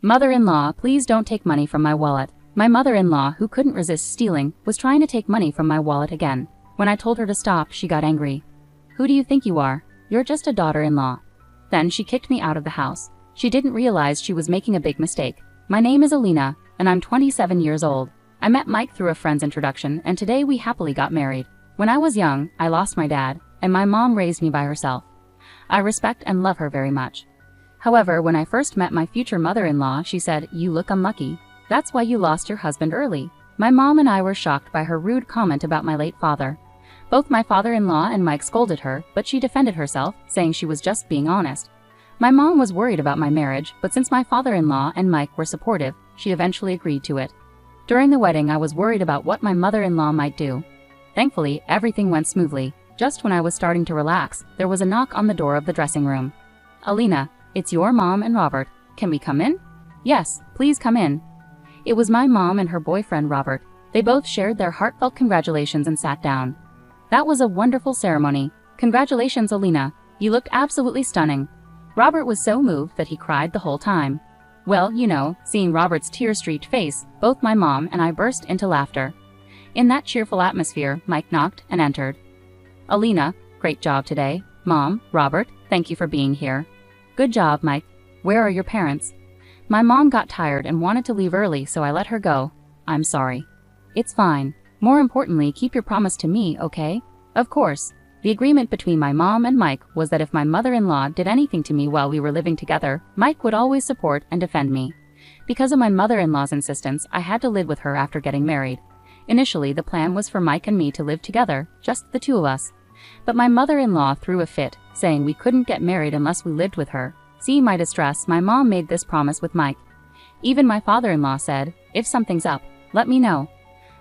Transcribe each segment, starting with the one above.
Mother-in-law, please don't take money from my wallet. My mother-in-law, who couldn't resist stealing, was trying to take money from my wallet again. When I told her to stop, she got angry. Who do you think you are? You're just a daughter-in-law. Then she kicked me out of the house. She didn't realize she was making a big mistake. My name is Alina, and I'm 27 years old. I met Mike through a friend's introduction, and today we happily got married. When I was young, I lost my dad, and my mom raised me by herself. I respect and love her very much. However, when I first met my future mother-in-law, she said, "You look unlucky. That's why you lost your husband early." My mom and I were shocked by her rude comment about my late father. Both my father-in-law and Mike scolded her, but she defended herself, saying she was just being honest. My mom was worried about my marriage, but since my father-in-law and Mike were supportive, she eventually agreed to it. During the wedding, I was worried about what my mother-in-law might do. Thankfully, everything went smoothly. Just when I was starting to relax, there was a knock on the door of the dressing room. "Alina, it's your mom and Robert. Can we come in?" "Yes, please come in." It was my mom and her boyfriend Robert. They both shared their heartfelt congratulations and sat down. "That was a wonderful ceremony. Congratulations, Alina. You looked absolutely stunning." Robert was so moved that he cried the whole time. Well, seeing Robert's tear-streaked face, both my mom and I burst into laughter. In that cheerful atmosphere, Mike knocked and entered. "Alina, great job today." "Mom, Robert, thank you for being here." "Good job, Mike. Where are your parents?" "My mom got tired and wanted to leave early, so I let her go." "I'm sorry." "It's fine. More importantly, keep your promise to me, okay?" "Of course." The agreement between my mom and Mike was that if my mother-in-law did anything to me while we were living together, Mike would always support and defend me. Because of my mother-in-law's insistence, I had to live with her after getting married. Initially, the plan was for Mike and me to live together, just the two of us. But my mother-in-law threw a fit, saying we couldn't get married unless we lived with her. Seeing my distress, my mom made this promise with Mike. Even my father-in-law said, "If something's up, let me know."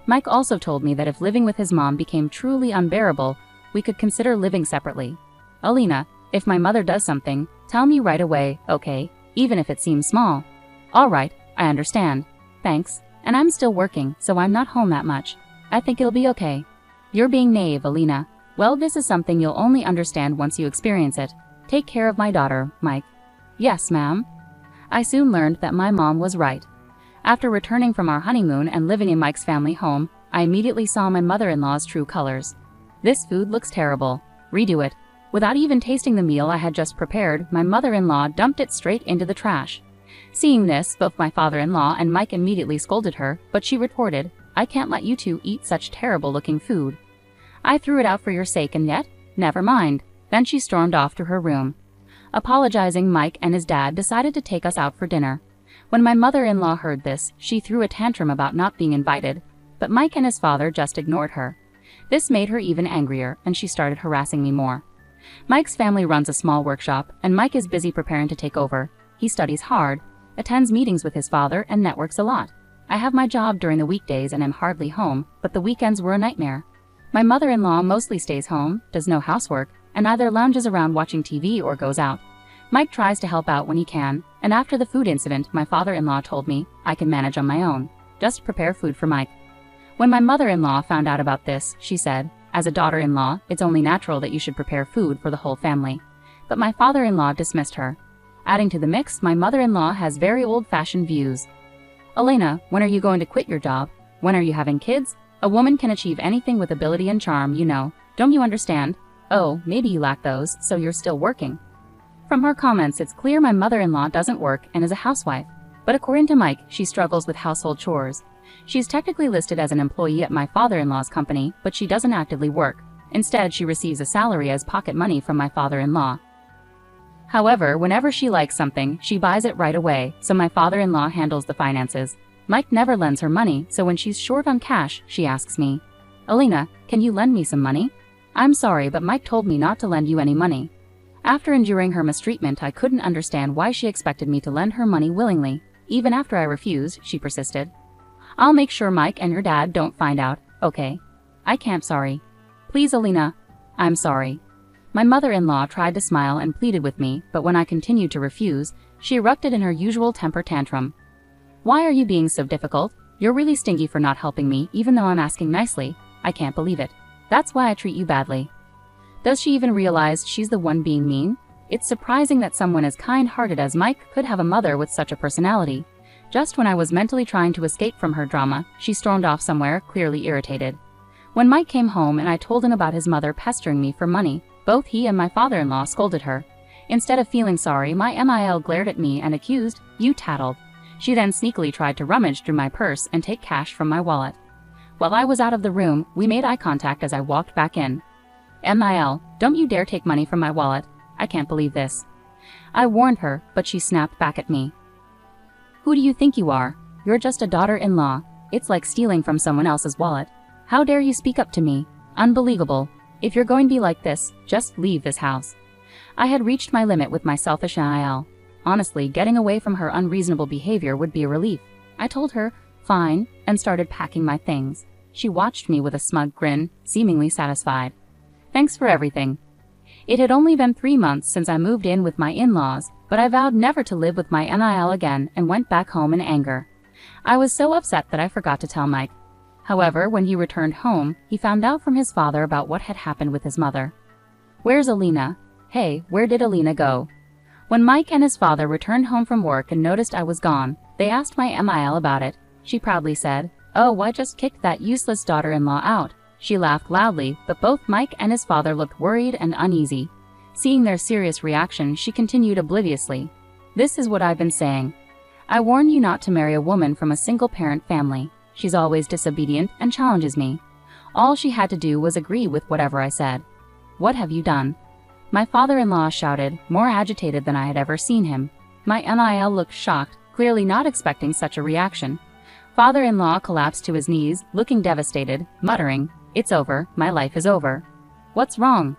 Mike also told me that if living with his mom became truly unbearable, we could consider living separately. "Alina, if my mother does something, tell me right away, okay? Even if it seems small." "All right, I understand. Thanks. And I'm still working, so I'm not home that much. I think it'll be okay." "You're being naive, Alina. Well, this is something you'll only understand once you experience it. Take care of my daughter, Mike." "Yes, ma'am." I soon learned that my mom was right. After returning from our honeymoon and living in Mike's family home, I immediately saw my mother-in-law's true colors. "This food looks terrible. Redo it." Without even tasting the meal I had just prepared, my mother-in-law dumped it straight into the trash. Seeing this, both my father-in-law and Mike immediately scolded her, but she retorted, "I can't let you two eat such terrible-looking food." "I threw it out for your sake and yet? Never mind." Then she stormed off to her room. Apologizing, Mike and his dad decided to take us out for dinner. When my mother-in-law heard this, she threw a tantrum about not being invited, but Mike and his father just ignored her. This made her even angrier, and she started harassing me more. Mike's family runs a small workshop, and Mike is busy preparing to take over. He studies hard, attends meetings with his father, and networks a lot. I have my job during the weekdays and am hardly home, but the weekends were a nightmare. My mother-in-law mostly stays home, does no housework, and either lounges around watching TV or goes out. Mike tries to help out when he can, and after the food incident, my father-in-law told me I can manage on my own. Just prepare food for Mike. When my mother-in-law found out about this, she said, "As a daughter-in-law, it's only natural that you should prepare food for the whole family." But my father-in-law dismissed her. Adding to the mix, my mother-in-law has very old-fashioned views. "Alina, when are you going to quit your job? When are you having kids? A woman can achieve anything with ability and charm, Don't you understand? Oh, maybe you lack those, so you're still working." From her comments, it's clear my mother-in-law doesn't work and is a housewife. But according to Mike, she struggles with household chores. She's technically listed as an employee at my father-in-law's company, but she doesn't actively work. Instead, she receives a salary as pocket money from my father-in-law. However, whenever she likes something, she buys it right away, so my father-in-law handles the finances. Mike never lends her money, so when she's short on cash, she asks me, "Alina, can you lend me some money?" "I'm sorry, but Mike told me not to lend you any money." After enduring her mistreatment, I couldn't understand why she expected me to lend her money willingly. Even after I refused, she persisted. "I'll make sure Mike and your dad don't find out, okay?" "I can't, sorry." "Please, Alina." "I'm sorry." My mother-in-law tried to smile and pleaded with me, but when I continued to refuse, she erupted in her usual temper tantrum. "Why are you being so difficult? You're really stingy for not helping me, even though I'm asking nicely. I can't believe it. That's why I treat you badly." Does she even realize she's the one being mean? It's surprising that someone as kind-hearted as Mike could have a mother with such a personality. Just when I was mentally trying to escape from her drama, she stormed off somewhere, clearly irritated. When Mike came home and I told him about his mother pestering me for money, both he and my father-in-law scolded her. Instead of feeling sorry, my MIL glared at me and accused, "You tattled." She then sneakily tried to rummage through my purse and take cash from my wallet. While I was out of the room, we made eye contact as I walked back in. "MIL, don't you dare take money from my wallet. I can't believe this." I warned her, but she snapped back at me. "Who do you think you are? You're just a daughter-in-law. It's like stealing from someone else's wallet. How dare you speak up to me? Unbelievable. If you're going to be like this, just leave this house." I had reached my limit with my selfish NIL. Honestly, getting away from her unreasonable behavior would be a relief. I told her, "Fine," and started packing my things. She watched me with a smug grin, seemingly satisfied. "Thanks for everything." It had only been 3 months since I moved in with my in-laws, but I vowed never to live with my NIL again and went back home in anger. I was so upset that I forgot to tell Mike. However, when he returned home, he found out from his father about what had happened with his mother. "Where's Alina? Hey, where did Alina go?" When Mike and his father returned home from work and noticed I was gone, they asked my MIL about it. She proudly said, "Oh, I just kicked that useless daughter-in-law out." She laughed loudly, but both Mike and his father looked worried and uneasy. Seeing their serious reaction, she continued obliviously. "This is what I've been saying. I warn you not to marry a woman from a single-parent family. She's always disobedient and challenges me." All she had to do was agree with whatever I said. "What have you done?" My father-in-law shouted, more agitated than I had ever seen him. My NIL looked shocked, clearly not expecting such a reaction. Father-in-law collapsed to his knees, looking devastated, muttering, "It's over, my life is over." "What's wrong?"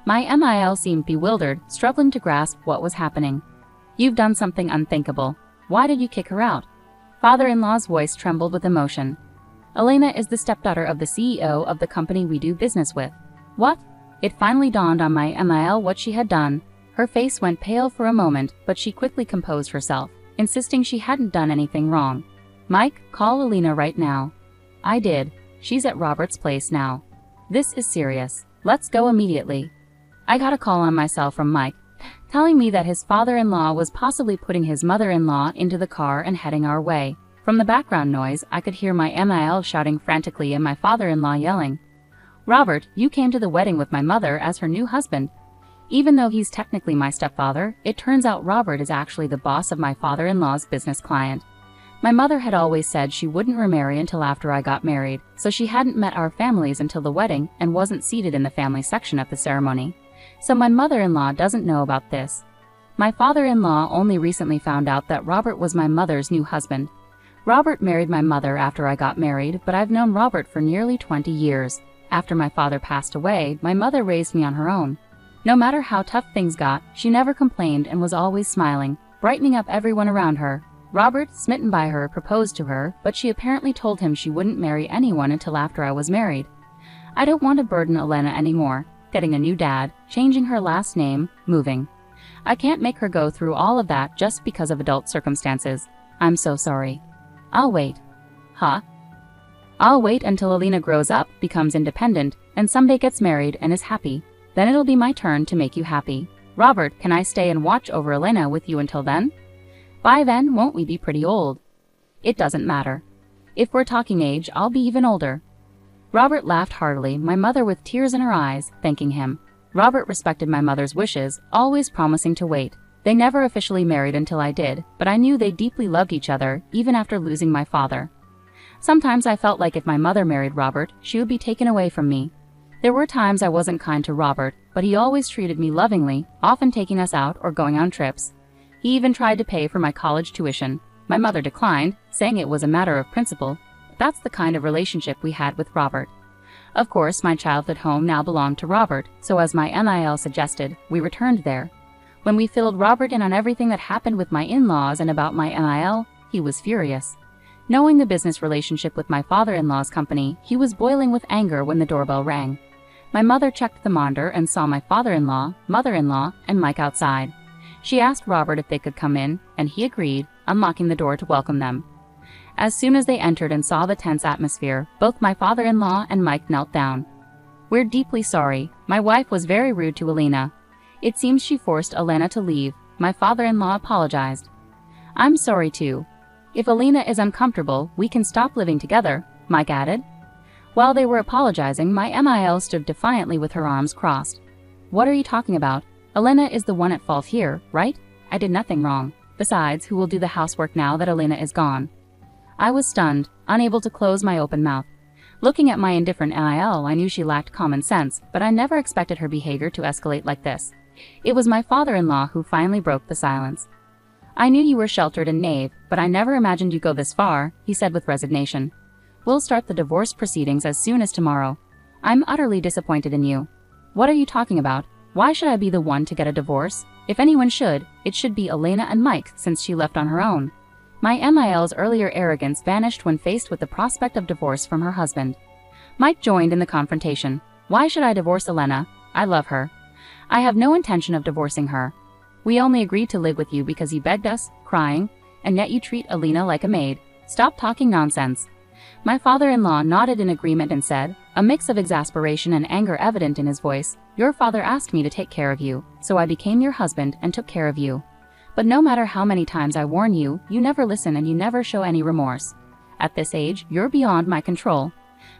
My MIL seemed bewildered, struggling to grasp what was happening. "You've done something unthinkable. Why did you kick her out?" Father-in-law's voice trembled with emotion. "Elena is the stepdaughter of the CEO of the company we do business with." "What?" It finally dawned on my MIL what she had done. Her face went pale for a moment, but she quickly composed herself, insisting she hadn't done anything wrong. "Mike, call Alina right now." I did. "She's at Robert's place now. This is serious. Let's go immediately." I got a call on my cell from Mike, telling me that his father-in-law was possibly putting his mother-in-law into the car and heading our way. From the background noise, I could hear my MIL shouting frantically and my father-in-law yelling, "Robert, you came to the wedding with my mother as her new husband." Even though he's technically my stepfather, it turns out Robert is actually the boss of my father-in-law's business client. My mother had always said she wouldn't remarry until after I got married, so she hadn't met our families until the wedding and wasn't seated in the family section of the ceremony. So my mother-in-law doesn't know about this. My father-in-law only recently found out that Robert was my mother's new husband. Robert married my mother after I got married, but I've known Robert for nearly 20 years. After my father passed away, my mother raised me on her own. No matter how tough things got, she never complained and was always smiling, brightening up everyone around her. Robert, smitten by her, proposed to her, but she apparently told him she wouldn't marry anyone until after I was married. I don't want to burden Elena anymore, getting a new dad, changing her last name, moving. I can't make her go through all of that just because of adult circumstances. I'm so sorry. I'll wait. Huh? I'll wait until Alina grows up, becomes independent, and someday gets married and is happy. Then it'll be my turn to make you happy. Robert, can I stay and watch over Elena with you until then? By then, won't we be pretty old? It doesn't matter. If we're talking age, I'll be even older. Robert laughed heartily, my mother with tears in her eyes, thanking him. Robert respected my mother's wishes, always promising to wait. They never officially married until I did, but I knew they deeply loved each other, even after losing my father. Sometimes I felt like if my mother married Robert, she would be taken away from me. There were times I wasn't kind to Robert, but he always treated me lovingly, often taking us out or going on trips. He even tried to pay for my college tuition. My mother declined, saying it was a matter of principle. That's the kind of relationship we had with Robert. Of course, my childhood home now belonged to Robert, so as my NIL suggested, we returned there. When we filled Robert in on everything that happened with my in-laws and about my NIL, he was furious. Knowing the business relationship with my father-in-law's company, he was boiling with anger when the doorbell rang. My mother checked the monitor and saw my father-in-law, mother-in-law, and Mike outside. She asked Robert if they could come in, and he agreed, unlocking the door to welcome them. As soon as they entered and saw the tense atmosphere, both my father-in-law and Mike knelt down. "We're deeply sorry. My wife was very rude to Alina. It seems she forced Elena to leave. My father-in-law apologized. I'm sorry too. If Elena is uncomfortable, we can stop living together, Mike added. While they were apologizing, my MIL stood defiantly with her arms crossed. What are you talking about? Elena is the one at fault here, right? I did nothing wrong. Besides, who will do the housework now that Elena is gone? I was stunned, unable to close my open mouth. Looking at my indifferent MIL, I knew she lacked common sense, but I never expected her behavior to escalate like this. It was my father-in-law who finally broke the silence. I knew you were sheltered and naive, but I never imagined you'd go this far, he said with resignation. We'll start the divorce proceedings as soon as tomorrow. I'm utterly disappointed in you. What are you talking about? Why should I be the one to get a divorce? If anyone should, it should be Elena and Mike, since she left on her own. My MIL's earlier arrogance vanished when faced with the prospect of divorce from her husband. Mike joined in the confrontation. Why should I divorce Elena? I love her. I have no intention of divorcing her. We only agreed to live with you because you begged us, crying, and yet you treat Elena like a maid. Stop talking nonsense. My father-in-law nodded in agreement and said, a mix of exasperation and anger evident in his voice, your father asked me to take care of you, so I became your husband and took care of you. But no matter how many times I warn you, you never listen and you never show any remorse. At this age, you're beyond my control.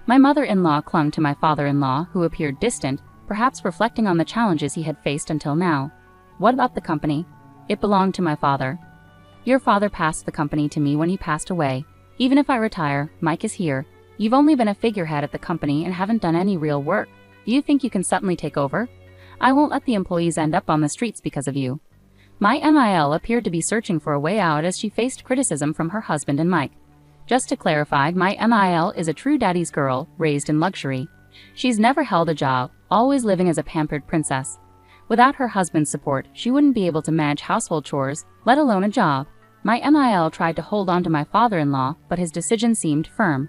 My mother-in-law clung to my father-in-law, who appeared distant, perhaps reflecting on the challenges he had faced until now. What about the company? It belonged to my father. Your father passed the company to me when he passed away. Even if I retire, Mike is here. You've only been a figurehead at the company and haven't done any real work. Do you think you can suddenly take over? I won't let the employees end up on the streets because of you. My MIL appeared to be searching for a way out as she faced criticism from her husband and Mike. Just to clarify, my MIL is a true daddy's girl, raised in luxury. She's never held a job, always living as a pampered princess. Without her husband's support, she wouldn't be able to manage household chores, let alone a job. My MIL tried to hold on to my father-in-law, but his decision seemed firm.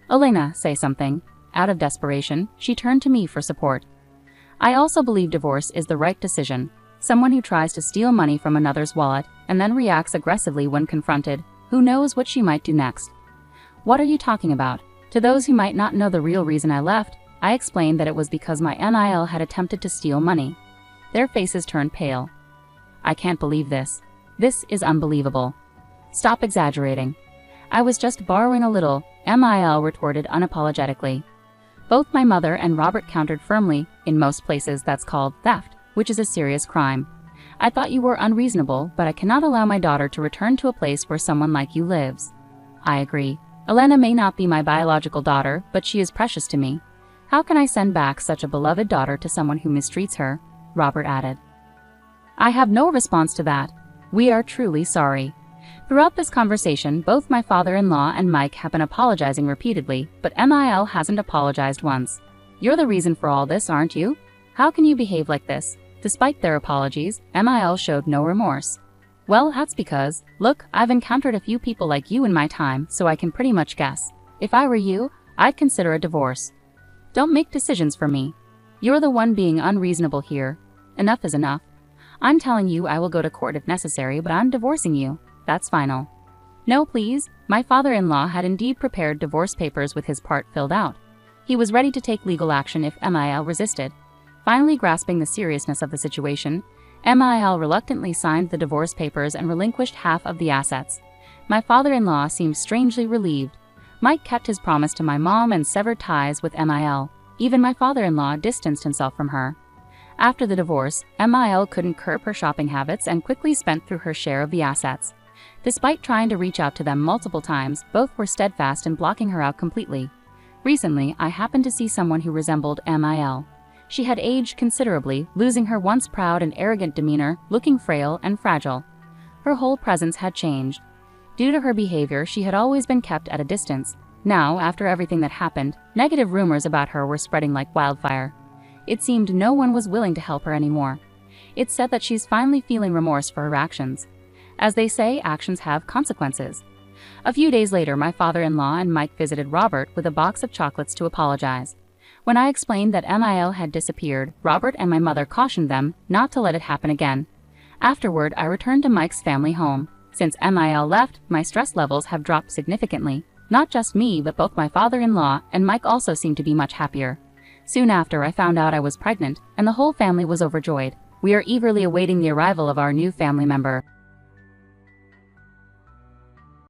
Elena, say something. Out of desperation, she turned to me for support. I also believe divorce is the right decision. Someone who tries to steal money from another's wallet and then reacts aggressively when confronted, who knows what she might do next? What are you talking about? To those who might not know the real reason I left, I explained that it was because my MIL had attempted to steal money. Their faces turned pale. I can't believe this. This is unbelievable. Stop exaggerating. I was just borrowing a little, MIL retorted unapologetically. Both my mother and Robert countered firmly. In most places that's called theft, which is a serious crime. I thought you were unreasonable, but I cannot allow my daughter to return to a place where someone like you lives. I agree. Elena may not be my biological daughter, but she is precious to me. How can I send back such a beloved daughter to someone who mistreats her? Robert added. I have no response to that. We are truly sorry. Throughout this conversation, both my father-in-law and Mike have been apologizing repeatedly, but MIL hasn't apologized once. You're the reason for all this, aren't you? How can you behave like this? Despite their apologies, MIL showed no remorse. Well, that's because, look, I've encountered a few people like you in my time, so I can pretty much guess. If I were you, I'd consider a divorce. Don't make decisions for me. You're the one being unreasonable here. Enough is enough. I'm telling you I will go to court if necessary, but I'm divorcing you. That's final. No, please. My father-in-law had indeed prepared divorce papers with his part filled out. He was ready to take legal action if MIL resisted. Finally grasping the seriousness of the situation, MIL reluctantly signed the divorce papers and relinquished half of the assets. My father-in-law seemed strangely relieved. Mike kept his promise to my mom and severed ties with MIL. Even my father-in-law distanced himself from her. After the divorce, MIL couldn't curb her shopping habits and quickly spent through her share of the assets. Despite trying to reach out to them multiple times, both were steadfast in blocking her out completely. Recently, I happened to see someone who resembled MIL. She had aged considerably, losing her once proud and arrogant demeanor, looking frail and fragile. Her whole presence had changed. Due to her behavior, she had always been kept at a distance. Now, after everything that happened, negative rumors about her were spreading like wildfire. It seemed no one was willing to help her anymore. It's said that she's finally feeling remorse for her actions. As they say, actions have consequences. A few days later, my father-in-law and Mike visited Robert with a box of chocolates to apologize. When I explained that MIL had disappeared, Robert and my mother cautioned them not to let it happen again. Afterward, I returned to Mike's family home. Since MIL left, my stress levels have dropped significantly. Not just me, but both my father-in-law and Mike also seemed to be much happier. Soon after, I found out I was pregnant, and the whole family was overjoyed. We are eagerly awaiting the arrival of our new family member.